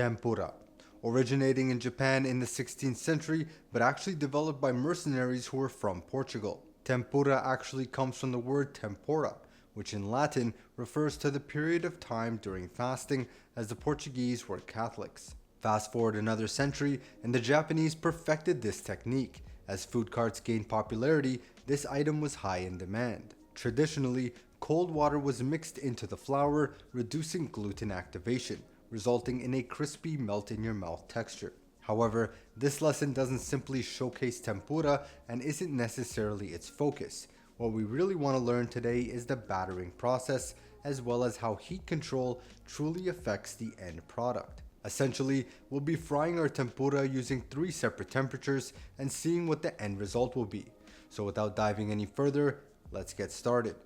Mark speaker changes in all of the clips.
Speaker 1: Tempura. Originating in Japan in the 16th century, but actually developed by mercenaries who were from Portugal. Tempura actually comes from the word tempora, which in Latin refers to the period of time during fasting, as the Portuguese were Catholics. Fast forward another century, and the Japanese perfected this technique. As food carts gained popularity, this item was high in demand. Traditionally, cold water was mixed into the flour, reducing gluten activation, resulting in a crispy melt-in-your-mouth texture. However, this lesson doesn't simply showcase tempura and isn't necessarily its focus. What we really want to learn today is the battering process, as well as how heat control truly affects the end product. Essentially, we'll be frying our tempura using 3 separate temperatures and seeing what the end result will be. So without diving any further, let's get started.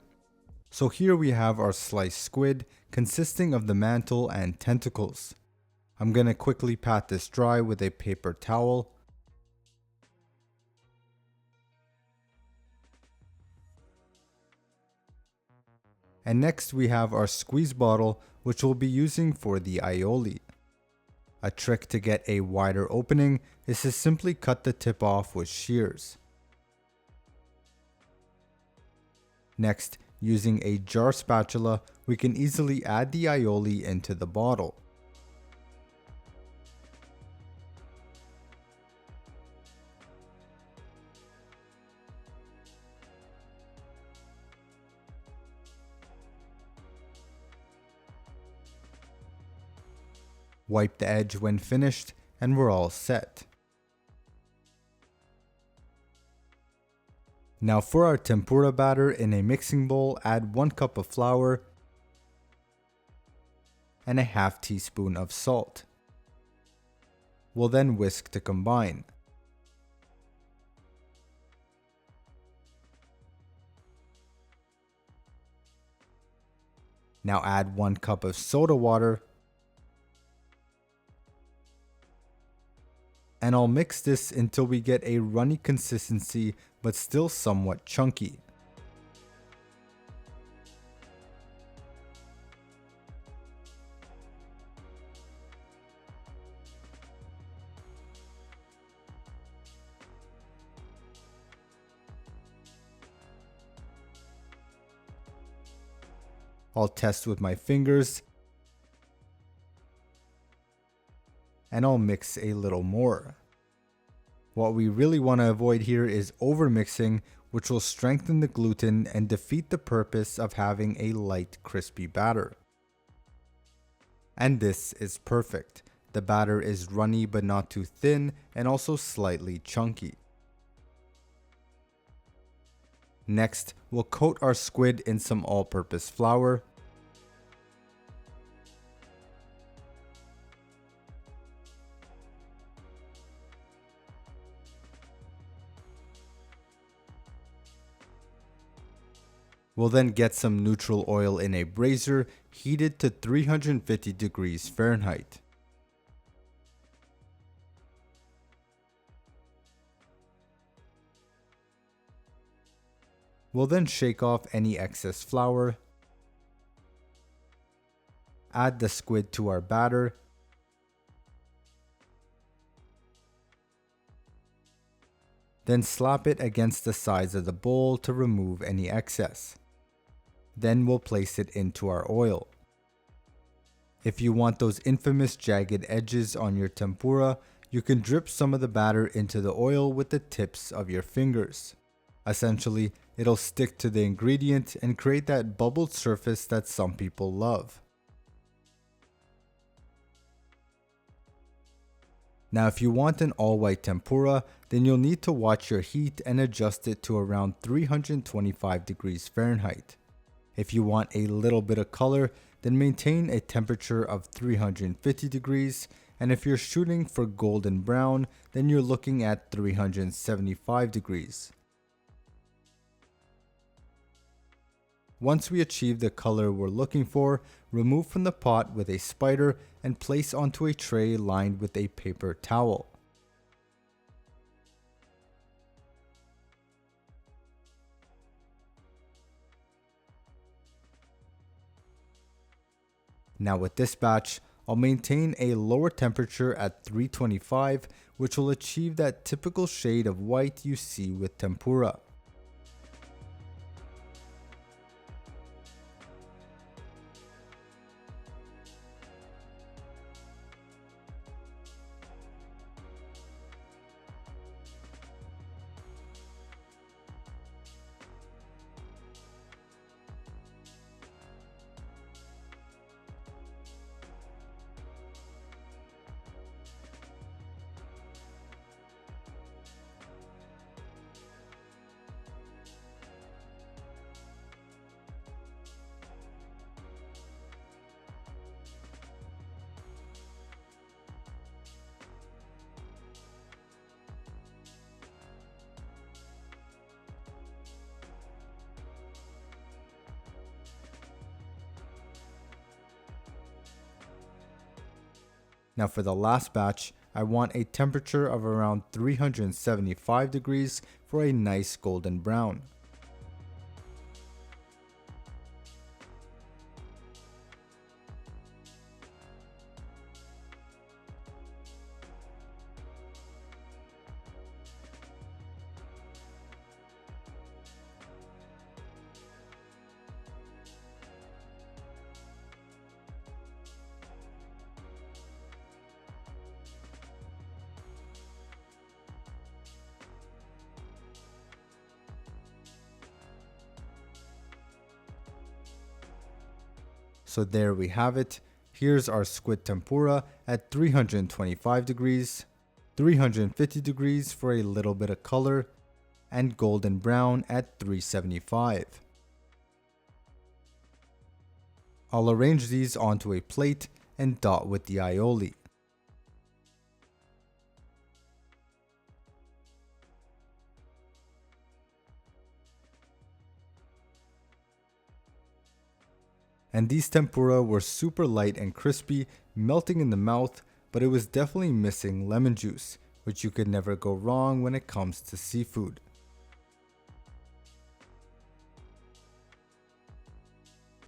Speaker 1: So here we have our sliced squid, consisting of the mantle and tentacles. I'm going to quickly pat this dry with a paper towel. And next we have our squeeze bottle, which we'll be using for the aioli. A trick to get a wider opening is to simply cut the tip off with shears. Next, using a jar spatula, we can easily add the aioli into the bottle. Wipe the edge when finished, and we're all set. Now for our tempura batter, in a mixing bowl, add 1 cup of flour and a half teaspoon of salt. We'll then whisk to combine. Now add 1 cup of soda water, and I'll mix this until we get a runny consistency but still somewhat chunky. I'll test with my fingers, and I'll mix a little more. What we really want to avoid here is overmixing, which will strengthen the gluten and defeat the purpose of having a light, crispy batter. And this is perfect. The batter is runny but not too thin, and also slightly chunky. Next, we'll coat our squid in some all-purpose flour. We'll then get some neutral oil in a brazier, heated to 350 degrees Fahrenheit. We'll then shake off any excess flour, add the squid to our batter, then slap it against the sides of the bowl to remove any excess. Then we'll place it into our oil. If you want those infamous jagged edges on your tempura, you can drip some of the batter into the oil with the tips of your fingers. Essentially, it'll stick to the ingredient and create that bubbled surface that some people love. Now if you want an all-white tempura, then you'll need to watch your heat and adjust it to around 325 degrees Fahrenheit. If you want a little bit of color, then maintain a temperature of 350 degrees, and if you're shooting for golden brown, then you're looking at 375 degrees. Once we achieve the color we're looking for, remove from the pot with a spider and place onto a tray lined with a paper towel. Now with this batch, I'll maintain a lower temperature at 325, which will achieve that typical shade of white you see with tempura. Now for the last batch, I want a temperature of around 375 degrees for a nice golden brown. So there we have it. Here's our squid tempura at 325 degrees, 350 degrees for a little bit of color, and golden brown at 375. I'll arrange these onto a plate and dot with the aioli. And these tempura were super light and crispy, melting in the mouth, but it was definitely missing lemon juice, which you could never go wrong when it comes to seafood.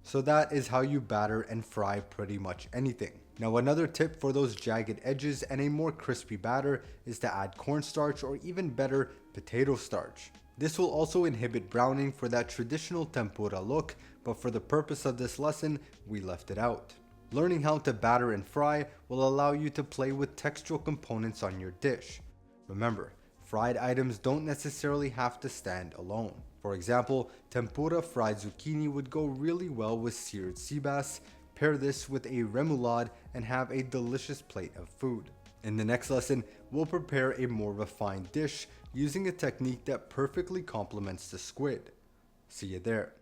Speaker 1: So that is how you batter and fry pretty much anything. Now another tip for those jagged edges and a more crispy batter is to add cornstarch or even better, potato starch. This will also inhibit browning for that traditional tempura look, but for the purpose of this lesson, we left it out. Learning how to batter and fry will allow you to play with textural components on your dish. Remember, fried items don't necessarily have to stand alone. For example, tempura fried zucchini would go really well with seared sea bass. Pair this with a remoulade and have a delicious plate of food. In the next lesson, we'll prepare a more refined dish using a technique that perfectly complements the squid. See you there.